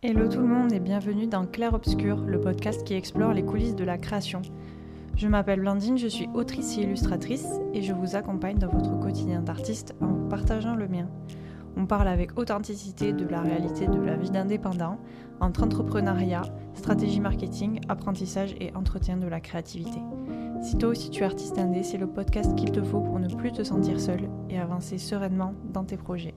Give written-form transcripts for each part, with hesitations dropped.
Hello tout le monde et bienvenue dans Clair Obscur, le podcast qui explore les coulisses de la création. Je m'appelle Blandine, je suis autrice et illustratrice et je vous accompagne dans votre quotidien d'artiste en vous partageant le mien. On parle avec authenticité de la réalité de la vie d'indépendant, entre entrepreneuriat, stratégie marketing, apprentissage et entretien de la créativité. Si toi aussi tu es artiste indé, c'est le podcast qu'il te faut pour ne plus te sentir seul et avancer sereinement dans tes projets.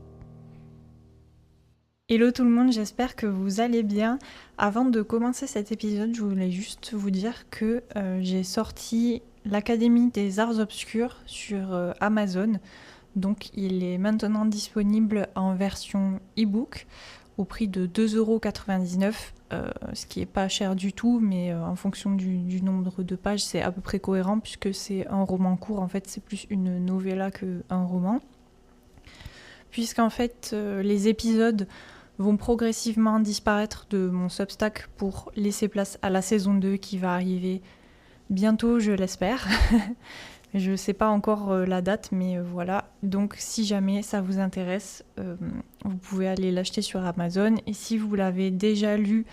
Hello tout le monde, j'espère que vous allez bien. Avant de commencer cet épisode, je voulais juste vous dire que j'ai sorti l'Académie des Arts Obscurs sur Amazon. Donc il est maintenant disponible en version e-book au prix de 2,99€, ce qui n'est pas cher du tout, mais en fonction du nombre de pages, c'est à peu près cohérent puisque c'est un roman court. En fait, c'est plus une novella qu'un roman. Puisqu'en fait, les épisodes vont progressivement disparaître de mon Substack pour laisser place à la saison 2 qui va arriver bientôt, je l'espère. Je ne sais pas encore la date, mais voilà. Donc si jamais ça vous intéresse, vous pouvez aller l'acheter sur Amazon. Et si vous l'avez déjà lu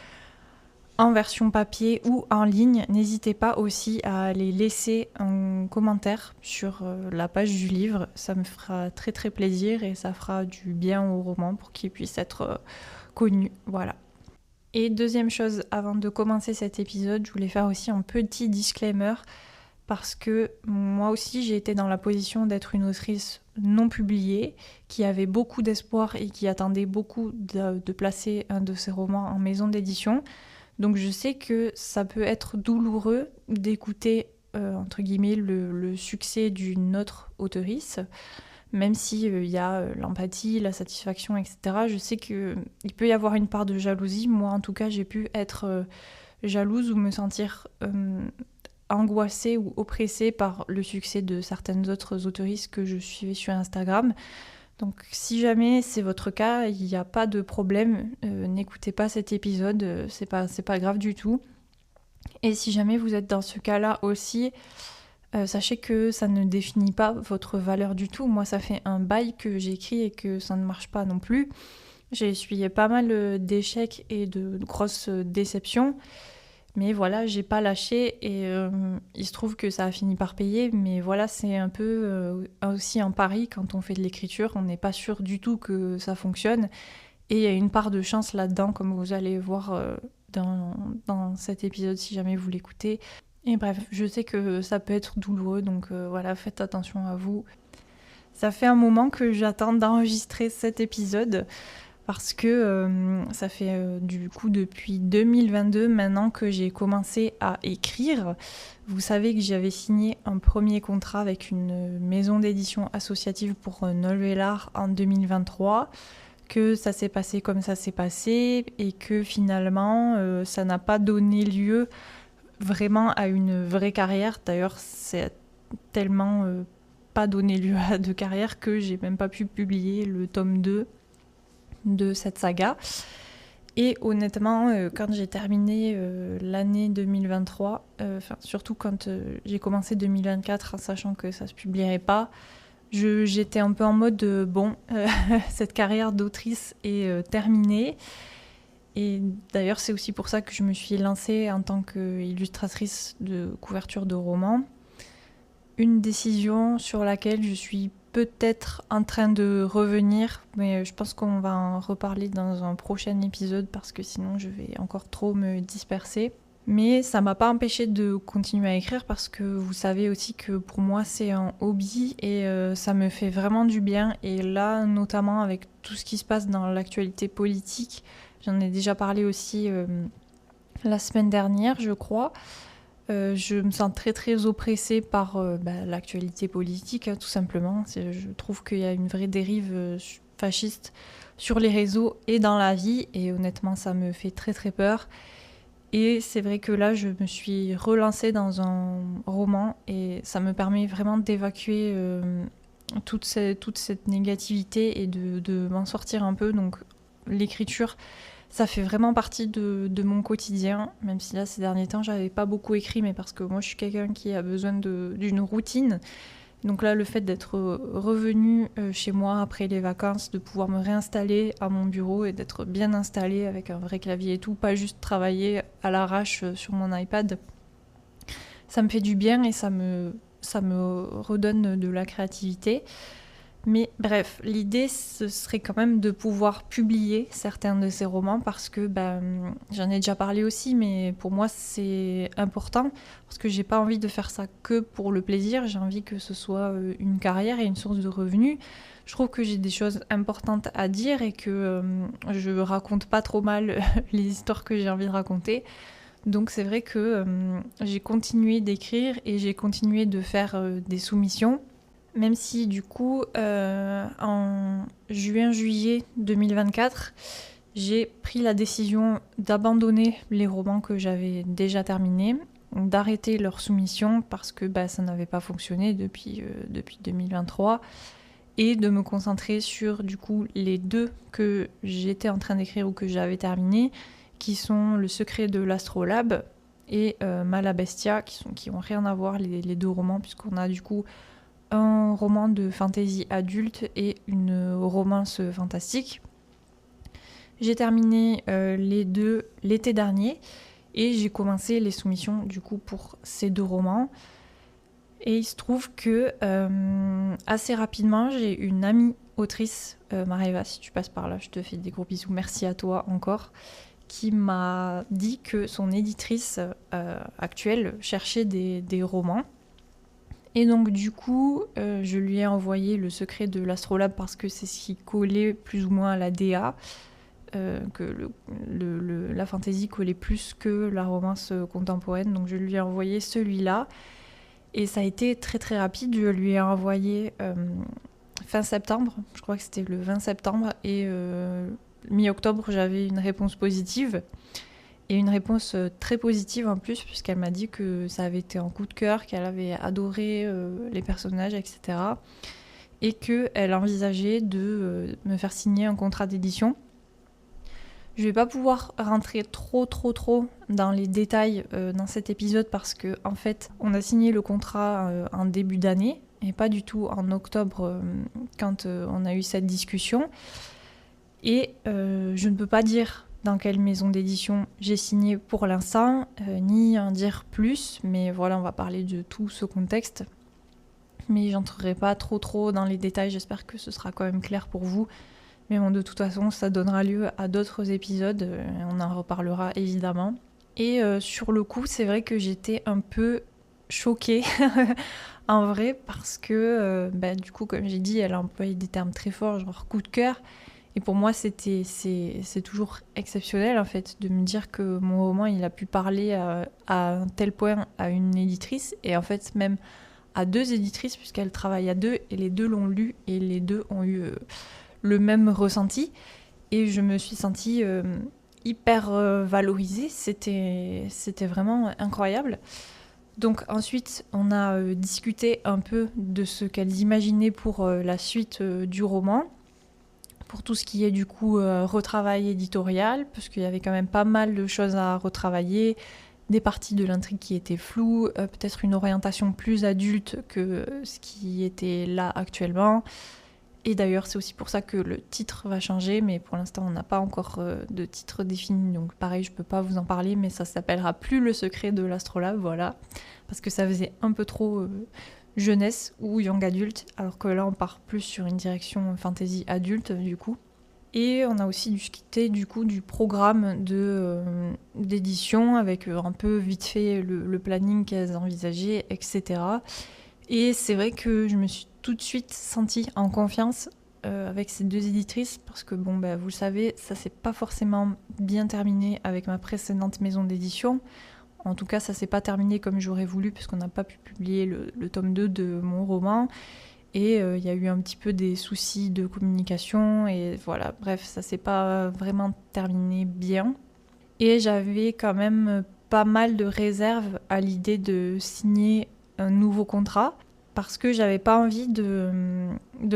en version papier ou en ligne, n'hésitez pas aussi à aller laisser un commentaire sur la page du livre. Ça me fera très très plaisir et ça fera du bien au roman pour qu'il puisse être connu. Voilà. Et deuxième chose, avant de commencer cet épisode, je voulais faire aussi un petit disclaimer parce que moi aussi j'ai été dans la position d'être une autrice non publiée qui avait beaucoup d'espoir et qui attendait beaucoup de placer un de ses romans en maison d'édition. Donc je sais que ça peut être douloureux d'écouter, entre guillemets, le succès d'une autre auteurice, même s'il y a l'empathie, la satisfaction, etc. Je sais qu'il peut y avoir une part de jalousie. Moi, en tout cas, j'ai pu être jalouse ou me sentir angoissée ou oppressée par le succès de certaines autres auteuristes que je suivais sur Instagram. Donc si jamais c'est votre cas, il n'y a pas de problème, n'écoutez pas cet épisode, c'est pas grave du tout. Et si jamais vous êtes dans ce cas-là aussi, sachez que ça ne définit pas votre valeur du tout. Moi ça fait un bail que j'écris et que ça ne marche pas non plus. J'ai essuyé pas mal d'échecs et de grosses déceptions. Mais voilà, j'ai pas lâché et il se trouve que ça a fini par payer. Mais voilà, c'est un peu aussi un pari quand on fait de l'écriture. On n'est pas sûr du tout que ça fonctionne. Et il y a une part de chance là-dedans, comme vous allez voir dans cet épisode si jamais vous l'écoutez. Et bref, je sais que ça peut être douloureux, donc voilà, faites attention à vous. Ça fait un moment que j'attends d'enregistrer cet épisode. Parce que ça fait du coup depuis 2022 maintenant que j'ai commencé à écrire. Vous savez que j'avais signé un premier contrat avec une maison d'édition associative pour Novellar en 2023, que ça s'est passé comme ça s'est passé et que finalement ça n'a pas donné lieu vraiment à une vraie carrière. D'ailleurs, c'est tellement pas donné lieu à de carrière que j'ai même pas pu publier le tome 2 de cette saga. Et honnêtement, quand j'ai terminé l'année 2023, surtout quand j'ai commencé 2024 en sachant que ça se publierait pas, j'étais un peu en mode cette carrière d'autrice est terminée. Et d'ailleurs, c'est aussi pour ça que je me suis lancée en tant qu'illustratrice de couverture de romans. Une décision sur laquelle je suis peut-être en train de revenir, mais je pense qu'on va en reparler dans un prochain épisode parce que sinon je vais encore trop me disperser. Mais ça m'a pas empêché de continuer à écrire parce que vous savez aussi que pour moi c'est un hobby et ça me fait vraiment du bien. Et là, notamment avec tout ce qui se passe dans l'actualité politique, j'en ai déjà parlé aussi la semaine dernière, je crois. Je me sens très très oppressée par l'actualité politique, tout simplement. Je trouve qu'il y a une vraie dérive fasciste sur les réseaux et dans la vie, et honnêtement ça me fait très très peur. Et c'est vrai que là je me suis relancée dans un roman et ça me permet vraiment d'évacuer toute cette négativité et de m'en sortir un peu. Donc l'écriture, ça fait vraiment partie de mon quotidien, même si là, ces derniers temps, j'avais pas beaucoup écrit, mais parce que moi, je suis quelqu'un qui a besoin d'une routine. Donc là, le fait d'être revenue chez moi après les vacances, de pouvoir me réinstaller à mon bureau et d'être bien installée avec un vrai clavier et tout, pas juste travailler à l'arrache sur mon iPad, ça me fait du bien et ça me redonne de la créativité. Mais bref, l'idée, ce serait quand même de pouvoir publier certains de ces romans parce que j'en ai déjà parlé aussi, mais pour moi, c'est important parce que j'ai pas envie de faire ça que pour le plaisir. J'ai envie que ce soit une carrière et une source de revenus. Je trouve que j'ai des choses importantes à dire et que je raconte pas trop mal les histoires que j'ai envie de raconter. Donc c'est vrai que j'ai continué d'écrire et j'ai continué de faire des soumissions. Même si du coup, en juin-juillet 2024, j'ai pris la décision d'abandonner les romans que j'avais déjà terminés, d'arrêter leur soumission parce que ça n'avait pas fonctionné depuis 2023 et de me concentrer sur du coup les 2 que j'étais en train d'écrire ou que j'avais terminés, qui sont Le secret de l'Astrolabe et Malabestia, qui ont rien à voir les 2 romans, puisqu'on a du coup un roman de fantasy adulte et une romance fantastique. J'ai terminé les 2 l'été dernier et j'ai commencé les soumissions du coup pour ces 2 romans. Et il se trouve que assez rapidement, j'ai une amie autrice, Maréva, si tu passes par là, je te fais des gros bisous, merci à toi encore, qui m'a dit que son éditrice actuelle cherchait des romans. Et donc du coup, je lui ai envoyé Le secret de l'Astrolabe parce que c'est ce qui collait plus ou moins à la DA, que la fantasy collait plus que la romance contemporaine. Donc je lui ai envoyé celui-là. Et ça a été très très rapide. Je lui ai envoyé fin septembre, je crois que c'était le 20 septembre. Et mi-octobre, j'avais une réponse positive. Et une réponse très positive en plus, puisqu'elle m'a dit que ça avait été un coup de cœur, qu'elle avait adoré les personnages, etc. Et qu'elle envisageait de me faire signer un contrat d'édition. Je vais pas pouvoir rentrer trop dans les détails dans cet épisode parce que en fait, on a signé le contrat en début d'année et pas du tout en octobre quand on a eu cette discussion. Et je ne peux pas dire dans quelle maison d'édition j'ai signé pour l'instant, ni en dire plus, mais voilà, on va parler de tout ce contexte. Mais j'entrerai pas trop dans les détails, j'espère que ce sera quand même clair pour vous. Mais bon, de toute façon, ça donnera lieu à d'autres épisodes, on en reparlera évidemment. Et sur le coup, c'est vrai que j'étais un peu choquée en vrai, parce que du coup, comme j'ai dit, elle a employé des termes très forts, genre coup de cœur. Et pour moi, c'est toujours exceptionnel en fait de me dire que mon roman il a pu parler à un tel point à une éditrice et en fait même à 2 éditrices puisqu'elle travaille à 2 et les 2 l'ont lu et les 2 ont eu le même ressenti et je me suis sentie hyper valorisée. C'était vraiment incroyable. Donc ensuite, on a discuté un peu de ce qu'elles imaginaient pour la suite du roman. Pour tout ce qui est du coup retravail éditorial, parce qu'il y avait quand même pas mal de choses à retravailler, des parties de l'intrigue qui étaient floues, peut-être une orientation plus adulte que ce qui était là actuellement. Et d'ailleurs, c'est aussi pour ça que le titre va changer, mais pour l'instant, on n'a pas encore de titre défini, donc pareil, je peux pas vous en parler, mais ça s'appellera plus Le secret de l'Astrolabe, voilà, parce que ça faisait un peu trop jeunesse ou young adulte, alors que là on part plus sur une direction fantasy adulte du coup. Et on a aussi discuté du coup du programme d'édition avec un peu vite fait le planning qu'elles envisageaient, etc. Et c'est vrai que je me suis tout de suite sentie en confiance avec ces 2 éditrices parce que vous le savez, ça s'est pas forcément bien terminé avec ma précédente maison d'édition. En tout cas, ça s'est pas terminé comme j'aurais voulu puisqu'on n'a pas pu publier le tome 2 de mon roman. Et il y a eu un petit peu des soucis de communication. Et voilà, bref, ça s'est pas vraiment terminé bien. Et j'avais quand même pas mal de réserves à l'idée de signer un nouveau contrat. Parce que j'avais pas envie de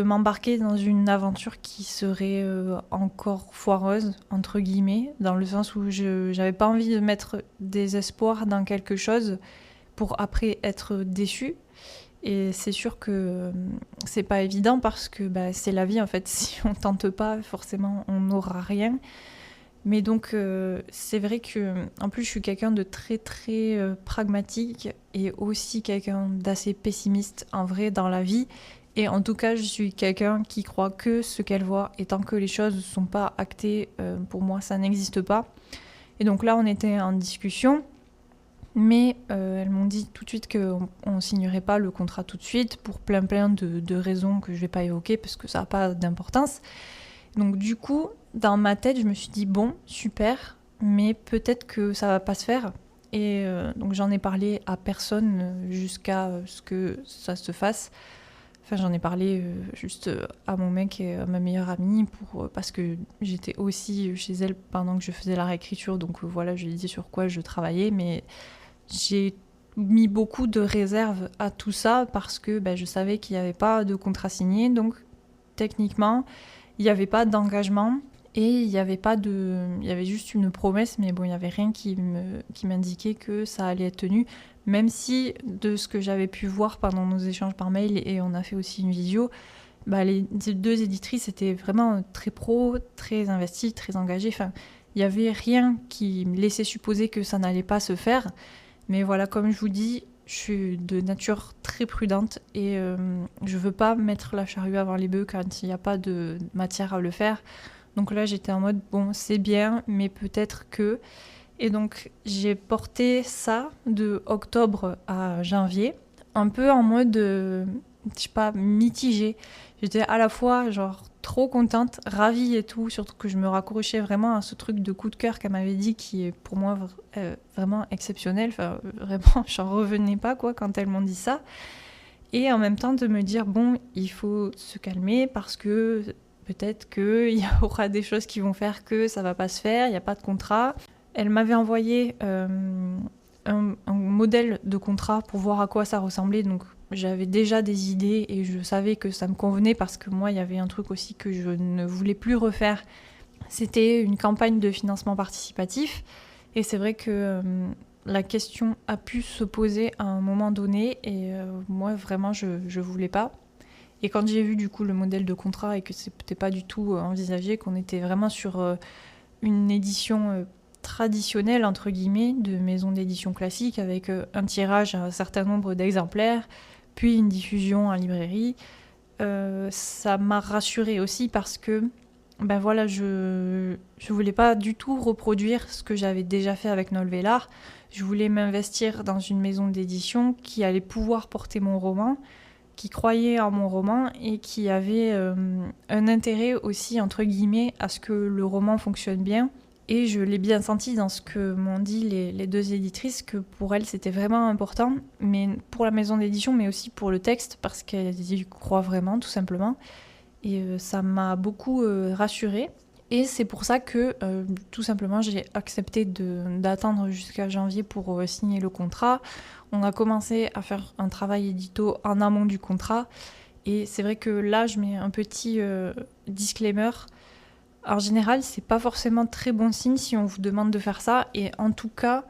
m'embarquer dans une aventure qui serait encore foireuse, entre guillemets, dans le sens où j'avais pas envie de mettre des espoirs dans quelque chose pour après être déçue. Et c'est sûr que c'est pas évident parce que c'est la vie en fait. Si on tente pas, forcément, on n'aura rien. Mais donc, c'est vrai que, en plus, je suis quelqu'un de très très pragmatique et aussi quelqu'un d'assez pessimiste en vrai dans la vie. Et en tout cas, je suis quelqu'un qui croit que ce qu'elle voit, et tant que les choses ne sont pas actées, pour moi, ça n'existe pas. Et donc là, on était en discussion. Mais elles m'ont dit tout de suite qu'on ne signerait pas le contrat tout de suite pour plein de raisons que je ne vais pas évoquer parce que ça n'a pas d'importance. Donc du coup, dans ma tête, je me suis dit bon, super, mais peut-être que ça va pas se faire. Et donc j'en ai parlé à personne jusqu'à ce que ça se fasse. Enfin, j'en ai parlé juste à mon mec et à ma meilleure amie parce que j'étais aussi chez elle pendant que je faisais la réécriture. Donc voilà, je lui ai dit sur quoi je travaillais, mais j'ai mis beaucoup de réserves à tout ça parce que je savais qu'il n'y avait pas de contrat signé. Donc techniquement, il n'y avait pas d'engagement et il y avait juste une promesse, mais bon, il n'y avait rien qui m'indiquait que ça allait être tenu. Même si, de ce que j'avais pu voir pendant nos échanges par mail, et on a fait aussi une vidéo, les deux éditrices étaient vraiment très pro, très investies, très engagées. Enfin, il n'y avait rien qui me laissait supposer que ça n'allait pas se faire. Mais voilà, comme je vous dis, je suis de nature très prudente et je veux pas mettre la charrue avant les bœufs quand il n'y a pas de matière à le faire. Donc là, j'étais en mode, bon, c'est bien, mais peut-être que... Et donc, j'ai porté ça de octobre à janvier, un peu en mode, je sais pas, mitigé. J'étais à la fois, genre, trop contente, ravie et tout, surtout que je me raccrochais vraiment à ce truc de coup de cœur qu'elle m'avait dit, qui est pour moi vraiment exceptionnel. Enfin, vraiment, j'en revenais pas, quoi, quand elles m'ont dit ça. Et en même temps, de me dire, bon, il faut se calmer parce que peut-être qu'il y aura des choses qui vont faire que ça va pas se faire, il n'y a pas de contrat. Elle m'avait envoyé un modèle de contrat pour voir à quoi ça ressemblait. Donc j'avais déjà des idées et je savais que ça me convenait parce que moi, il y avait un truc aussi que je ne voulais plus refaire. C'était une campagne de financement participatif. Et c'est vrai que la question a pu se poser à un moment donné et moi, vraiment, je voulais pas. Et quand j'ai vu du coup le modèle de contrat et que c'était pas du tout envisagé, qu'on était vraiment sur une édition traditionnelle, entre guillemets, de maison d'édition classique, avec un tirage à un certain nombre d'exemplaires, puis une diffusion en librairie, ça m'a rassurée aussi parce que voilà, je voulais pas du tout reproduire ce que j'avais déjà fait avec Nolvelar. Je voulais m'investir dans une maison d'édition qui allait pouvoir porter mon roman, qui croyait en mon roman et qui avait un intérêt aussi, entre guillemets, à ce que le roman fonctionne bien. Et je l'ai bien senti dans ce que m'ont dit les deux éditrices, que pour elles c'était vraiment important, mais pour la maison d'édition, mais aussi pour le texte, parce qu'elles y croient vraiment, tout simplement. Et ça m'a beaucoup rassurée. Et c'est pour ça que, tout simplement, j'ai accepté d'attendre jusqu'à janvier pour signer le contrat. On a commencé à faire un travail édito en amont du contrat. Et c'est vrai que là, je mets un petit disclaimer. En général, c'est pas forcément très bon signe si on vous demande de faire ça. Et en tout cas,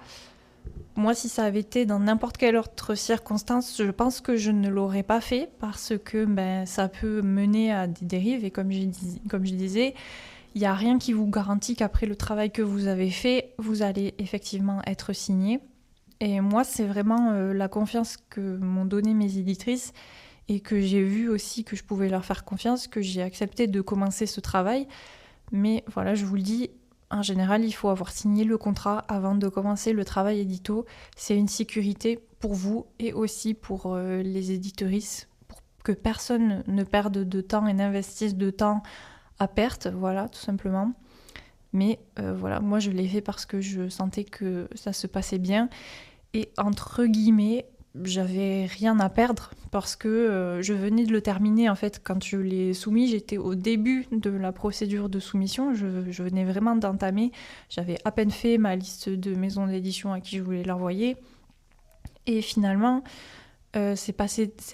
moi, si ça avait été dans n'importe quelle autre circonstance, je pense que je ne l'aurais pas fait parce que ça peut mener à des dérives. Et comme je disais, il n'y a rien qui vous garantit qu'après le travail que vous avez fait, vous allez effectivement être signé. Et moi, c'est vraiment la confiance que m'ont donnée mes éditrices et que j'ai vu aussi que je pouvais leur faire confiance, que j'ai accepté de commencer ce travail. Mais voilà, je vous le dis, en général, il faut avoir signé le contrat avant de commencer le travail édito. C'est une sécurité pour vous et aussi pour les éditrices, pour que personne ne perde de temps et n'investisse de temps à perte, voilà, tout simplement. Mais voilà, moi je l'ai fait parce que je sentais que ça se passait bien. Et entre guillemets, j'avais rien à perdre parce que je venais de le terminer en fait. Quand je l'ai soumis, j'étais au début de la procédure de soumission. Je venais vraiment d'entamer. J'avais à peine fait ma liste de maisons d'édition à qui je voulais l'envoyer. Et finalement, c'est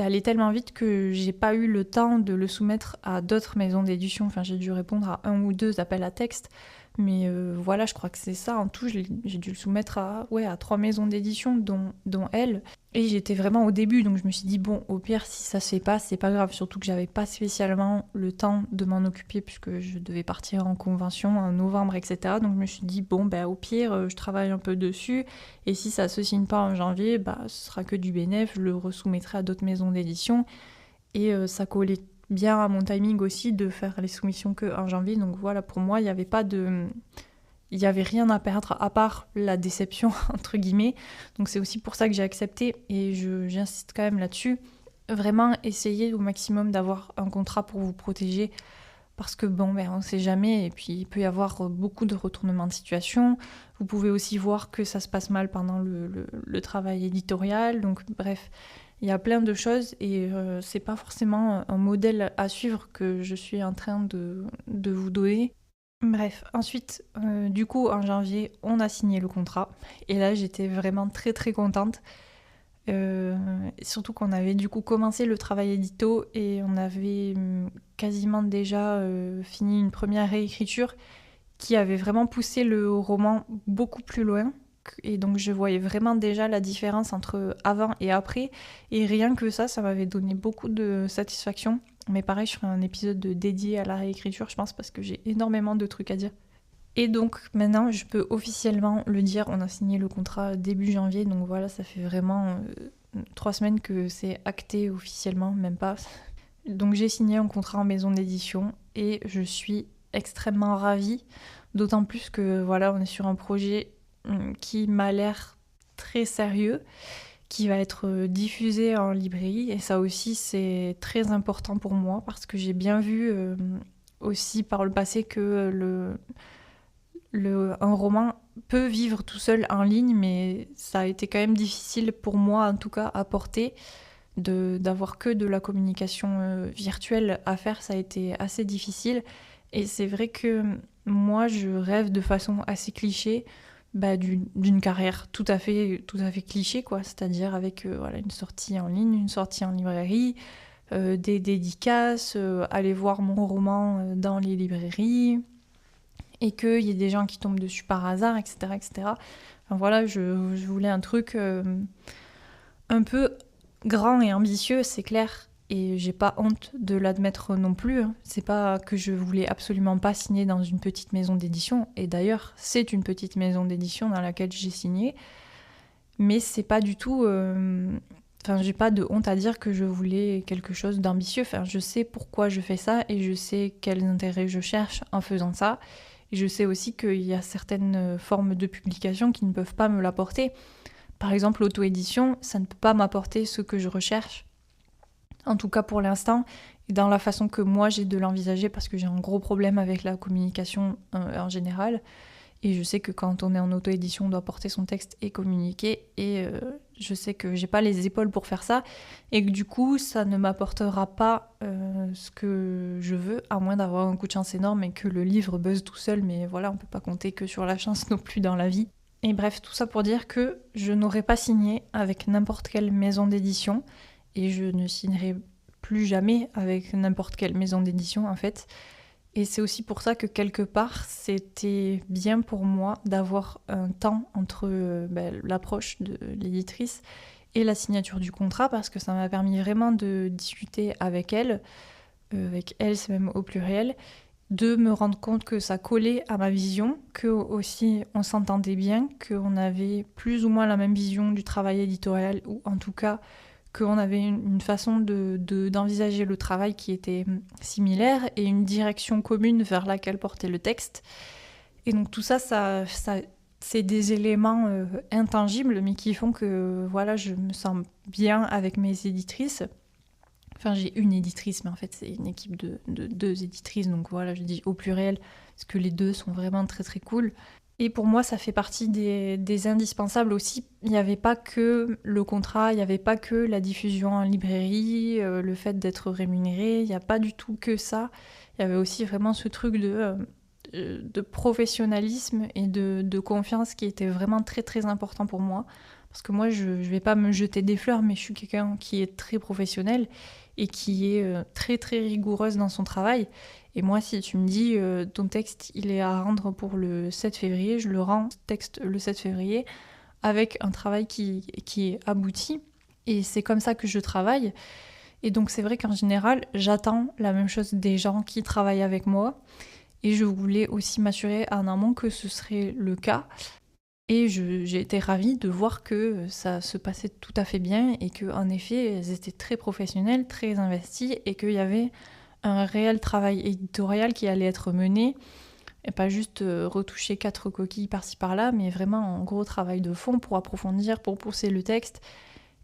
allé tellement vite que j'ai pas eu le temps de le soumettre à d'autres maisons d'édition. Enfin, j'ai dû répondre à 1 ou 2 appels à texte. Mais voilà, je crois que c'est ça. En tout, j'ai dû le soumettre à 3 maisons d'édition, dont elle. Et j'étais vraiment au début, donc je me suis dit, bon, au pire, si ça se fait pas, c'est pas grave. Surtout que j'avais pas spécialement le temps de m'en occuper, puisque je devais partir en convention en novembre, etc. Donc je me suis dit, bon, au pire, je travaille un peu dessus. Et si ça se signe pas en janvier, ce sera que du bénéf. Je le resoumettrai à d'autres maisons d'édition. Et ça collait bien à mon timing aussi de faire les soumissions qu'en janvier. Donc voilà, pour moi, il n'y avait rien à perdre à part la déception, entre guillemets. Donc c'est aussi pour ça que j'ai accepté et j'insiste quand même là-dessus. Vraiment, essayez au maximum d'avoir un contrat pour vous protéger parce que on ne sait jamais et puis il peut y avoir beaucoup de retournements de situation. Vous pouvez aussi voir que ça se passe mal pendant le travail éditorial. Donc bref, il y a plein de choses et c'est pas forcément un modèle à suivre que je suis en train de vous donner. Bref, ensuite, du coup, en janvier, on a signé le contrat. Et là, j'étais vraiment très très contente. Surtout qu'on avait du coup commencé le travail édito et on avait quasiment déjà fini une première réécriture qui avait vraiment poussé le roman beaucoup plus loin. Et donc je voyais vraiment déjà la différence entre avant et après. Et rien que ça m'avait donné beaucoup de satisfaction. Mais pareil, je ferai un épisode dédié à la réécriture, je pense, parce que j'ai énormément de trucs à dire. Et donc maintenant, je peux officiellement le dire, on a signé le contrat début janvier, donc voilà, ça fait vraiment 3 semaines que c'est acté officiellement, même pas. Donc j'ai signé un contrat en maison d'édition et je suis extrêmement ravie, d'autant plus que voilà, on est sur un projet qui m'a l'air très sérieux, qui va être diffusé en librairie. Et ça aussi, c'est très important pour moi parce que j'ai bien vu aussi par le passé que un roman peut vivre tout seul en ligne, mais ça a été quand même difficile pour moi, en tout cas, à porter. D'avoir que de la communication virtuelle à faire, ça a été assez difficile. Et c'est vrai que moi, je rêve de façon assez cliché d'une carrière tout à fait cliché, quoi. C'est-à-dire avec une sortie en ligne, une sortie en librairie, des dédicaces, aller voir mon roman dans les librairies, et qu'il y ait des gens qui tombent dessus par hasard, etc. etc. Enfin, voilà, je voulais un truc un peu grand et ambitieux, c'est clair, et j'ai pas honte de l'admettre non plus. C'est pas que je voulais absolument pas signer dans une petite maison d'édition, et d'ailleurs, c'est une petite maison d'édition dans laquelle j'ai signé, mais c'est pas du tout... Enfin, j'ai pas de honte à dire que je voulais quelque chose d'ambitieux. Enfin, je sais pourquoi je fais ça, et je sais quels intérêts je cherche en faisant ça. Et je sais aussi qu'il y a certaines formes de publication qui ne peuvent pas me l'apporter. Par exemple, l'auto-édition, ça ne peut pas m'apporter ce que je recherche, en tout cas pour l'instant, et dans la façon que moi j'ai de l'envisager, parce que j'ai un gros problème avec la communication en général. Et je sais que quand on est en auto-édition, on doit porter son texte et communiquer. Et je sais que j'ai pas les épaules pour faire ça. Et que du coup, ça ne m'apportera pas ce que je veux, à moins d'avoir un coup de chance énorme et que le livre buzz tout seul. Mais voilà, on peut pas compter que sur la chance non plus dans la vie. Et bref, tout ça pour dire que je n'aurais pas signé avec n'importe quelle maison d'édition. Et je ne signerai plus jamais avec n'importe quelle maison d'édition, en fait. Et c'est aussi pour ça que quelque part, c'était bien pour moi d'avoir un temps entre l'approche de l'éditrice et la signature du contrat, parce que ça m'a permis vraiment de discuter avec elle c'est même au pluriel, de me rendre compte que ça collait à ma vision, que aussi on s'entendait bien, qu'on avait plus ou moins la même vision du travail éditorial, ou en tout cas qu'on avait une façon d'envisager le travail qui était similaire et une direction commune vers laquelle portait le texte. Et donc tout ça c'est des éléments intangibles, mais qui font que voilà, je me sens bien avec mes éditrices. Enfin, j'ai une éditrice, mais en fait, c'est une équipe de 2 éditrices, donc voilà, je dis au pluriel, parce que les 2 sont vraiment très très cool. Et pour moi, ça fait partie des indispensables aussi. Il n'y avait pas que le contrat, il n'y avait pas que la diffusion en librairie, le fait d'être rémunéré, il n'y a pas du tout que ça. Il y avait aussi vraiment ce truc de professionnalisme et de confiance qui était vraiment très très important pour moi. Parce que moi, je ne vais pas me jeter des fleurs, mais je suis quelqu'un qui est très professionnel et qui est très très rigoureuse dans son travail. Et moi, si tu me dis ton texte, il est à rendre pour le 7 février, je le rends texte le 7 février avec un travail qui est abouti. Et c'est comme ça que je travaille. Et donc c'est vrai qu'en général, j'attends la même chose des gens qui travaillent avec moi. Et je voulais aussi m'assurer en amont que ce serait le cas. Et j'ai été ravie de voir que ça se passait tout à fait bien et qu'en effet, elles étaient très professionnelles, très investies et qu'il y avait un réel travail éditorial qui allait être mené. Et pas juste retoucher 4 coquilles par-ci par-là, mais vraiment un gros travail de fond pour approfondir, pour pousser le texte.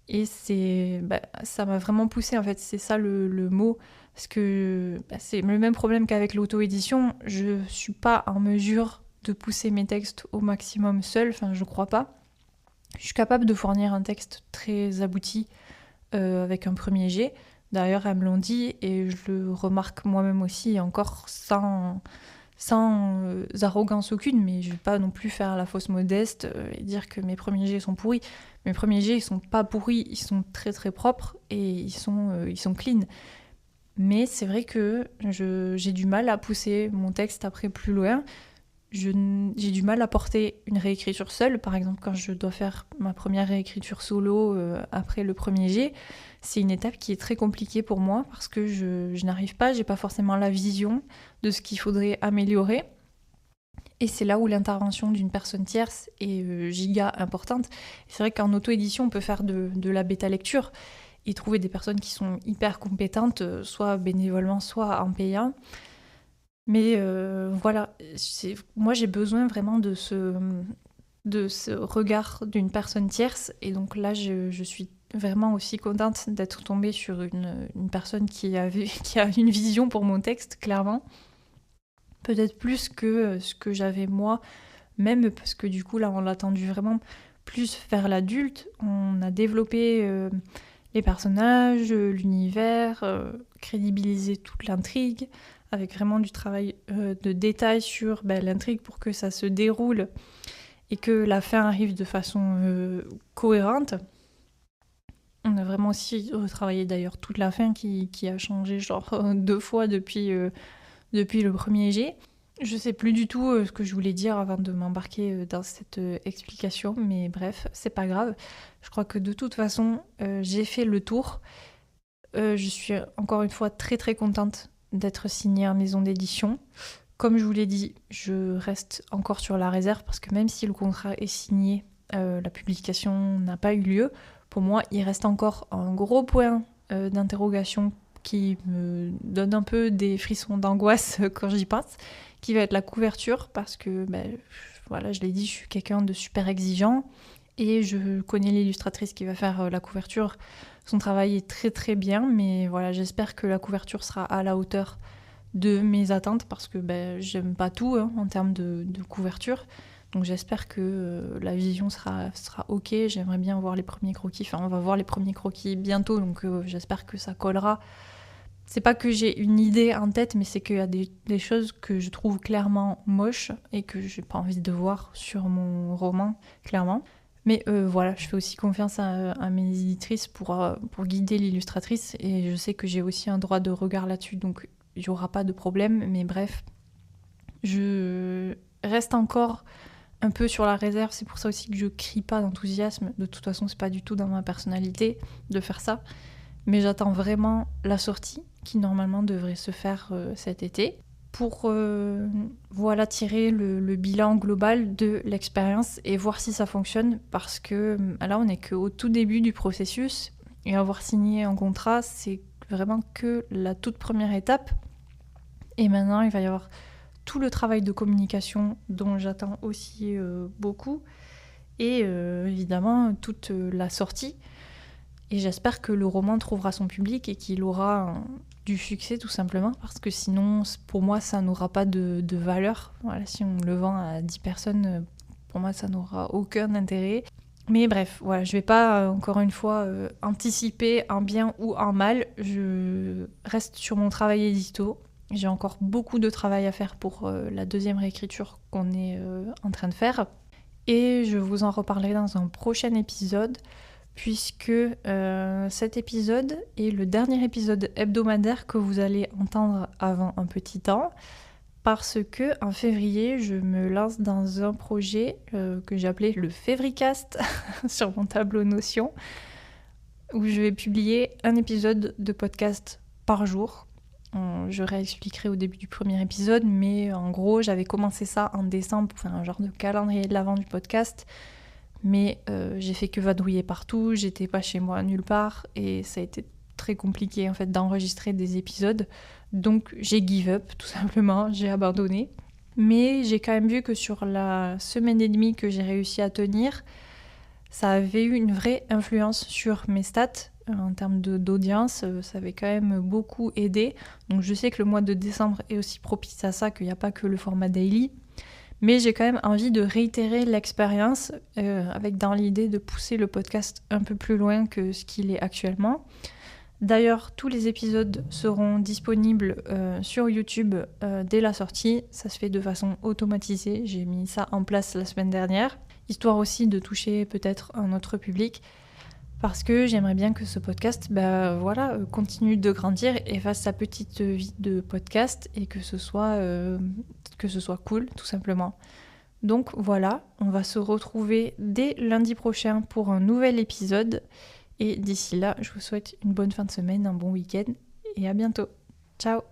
Et ça m'a vraiment poussée, en fait, c'est ça le mot. Parce que c'est le même problème qu'avec l'auto-édition. Je suis pas en mesure de pousser mes textes au maximum seule, enfin je crois pas. Je suis capable de fournir un texte très abouti avec un premier jet. D'ailleurs, elles me l'ont dit et je le remarque moi-même aussi, encore sans arrogance aucune, mais je vais pas non plus faire la fausse modeste et dire que mes premiers jets sont pourris. Mes premiers jets, ils sont pas pourris, ils sont très très propres et ils sont clean. Mais c'est vrai que j'ai du mal à pousser mon texte après plus loin. J'ai du mal à porter une réécriture seule. Par exemple, quand je dois faire ma première réécriture solo après le premier jet, c'est une étape qui est très compliquée pour moi parce que je n'arrive pas, j'ai pas forcément la vision de ce qu'il faudrait améliorer. Et c'est là où l'intervention d'une personne tierce est giga importante. C'est vrai qu'en auto-édition, on peut faire de la bêta-lecture et trouver des personnes qui sont hyper compétentes, soit bénévolement, soit en payant. Mais voilà, moi j'ai besoin vraiment de ce regard d'une personne tierce. Et donc là, je suis vraiment aussi contente d'être tombée sur une personne qui a une vision pour mon texte, clairement. Peut-être plus que ce que j'avais moi, même parce que du coup, là, on l'a tendu vraiment plus vers l'adulte. On a développé les personnages, l'univers, crédibilisé toute l'intrigue, avec vraiment du travail de détail sur l'intrigue pour que ça se déroule et que la fin arrive de façon cohérente. On a vraiment aussi retravaillé d'ailleurs toute la fin qui a changé genre 2 fois depuis le premier jet. Je sais plus du tout ce que je voulais dire avant de m'embarquer dans cette explication, mais bref, c'est pas grave. Je crois que de toute façon, j'ai fait le tour. Je suis encore une fois très très contente d'être signée en maison d'édition. Comme je vous l'ai dit, je reste encore sur la réserve parce que même si le contrat est signé, la publication n'a pas eu lieu. Pour moi, il reste encore un gros point d'interrogation qui me donne un peu des frissons d'angoisse quand j'y pense, qui va être la couverture parce que, voilà, je l'ai dit, je suis quelqu'un de super exigeant et je connais l'illustratrice qui va faire la couverture. Son travail est très très bien, mais voilà, j'espère que la couverture sera à la hauteur de mes attentes parce que j'aime pas tout en termes de couverture. Donc j'espère que la vision sera ok. J'aimerais bien voir les premiers croquis. Enfin, on va voir les premiers croquis bientôt, donc j'espère que ça collera. C'est pas que j'ai une idée en tête, mais c'est qu'il y a des choses que je trouve clairement moches et que j'ai pas envie de voir sur mon roman, clairement. Mais voilà, je fais aussi confiance à mes éditrices pour guider l'illustratrice et je sais que j'ai aussi un droit de regard là-dessus, donc il n'y aura pas de problème. Mais bref, je reste encore un peu sur la réserve, c'est pour ça aussi que je crie pas d'enthousiasme. De toute façon, c'est pas du tout dans ma personnalité de faire ça. Mais j'attends vraiment la sortie, qui normalement devrait se faire cet été, pour tirer le bilan global de l'expérience et voir si ça fonctionne, parce que là, on n'est qu'au tout début du processus, et avoir signé un contrat, c'est vraiment que la toute première étape. Et maintenant, il va y avoir tout le travail de communication dont j'attends aussi beaucoup, et évidemment toute la sortie. Et j'espère que le roman trouvera son public et qu'il aura du succès tout simplement, parce que sinon, pour moi, ça n'aura pas de valeur. Voilà, si on le vend à 10 personnes, pour moi, ça n'aura aucun intérêt. Mais bref, voilà, je vais pas, encore une fois, anticiper en bien ou en mal. Je reste sur mon travail édito. J'ai encore beaucoup de travail à faire pour la deuxième réécriture qu'on est en train de faire. Et je vous en reparlerai dans un prochain épisode. puisque cet épisode est le dernier épisode hebdomadaire que vous allez entendre avant un petit temps, parce que en février, je me lance dans un projet que j'ai appelé le Févricast sur mon tableau Notion, où je vais publier un épisode de podcast par jour. Je réexpliquerai au début du premier épisode, mais en gros, j'avais commencé ça en décembre pour faire un genre de calendrier de l'avant du podcast, mais j'ai fait que vadrouiller partout, j'étais pas chez moi nulle part, et ça a été très compliqué en fait d'enregistrer des épisodes, donc j'ai give up tout simplement, j'ai abandonné. Mais j'ai quand même vu que sur la semaine et demie que j'ai réussi à tenir, ça avait eu une vraie influence sur mes stats. En termes d'audience, ça avait quand même beaucoup aidé. Donc je sais que le mois de décembre est aussi propice à ça, qu'il n'y a pas que le format daily. Mais j'ai quand même envie de réitérer l'expérience avec dans l'idée de pousser le podcast un peu plus loin que ce qu'il est actuellement. D'ailleurs, tous les épisodes seront disponibles sur YouTube dès la sortie. Ça se fait de façon automatisée. J'ai mis ça en place la semaine dernière, histoire aussi de toucher peut-être un autre public. Parce que j'aimerais bien que ce podcast continue de grandir et fasse sa petite vie de podcast et que ce soit cool, tout simplement. Donc voilà, on va se retrouver dès lundi prochain pour un nouvel épisode. Et d'ici là, je vous souhaite une bonne fin de semaine, un bon week-end et à bientôt. Ciao!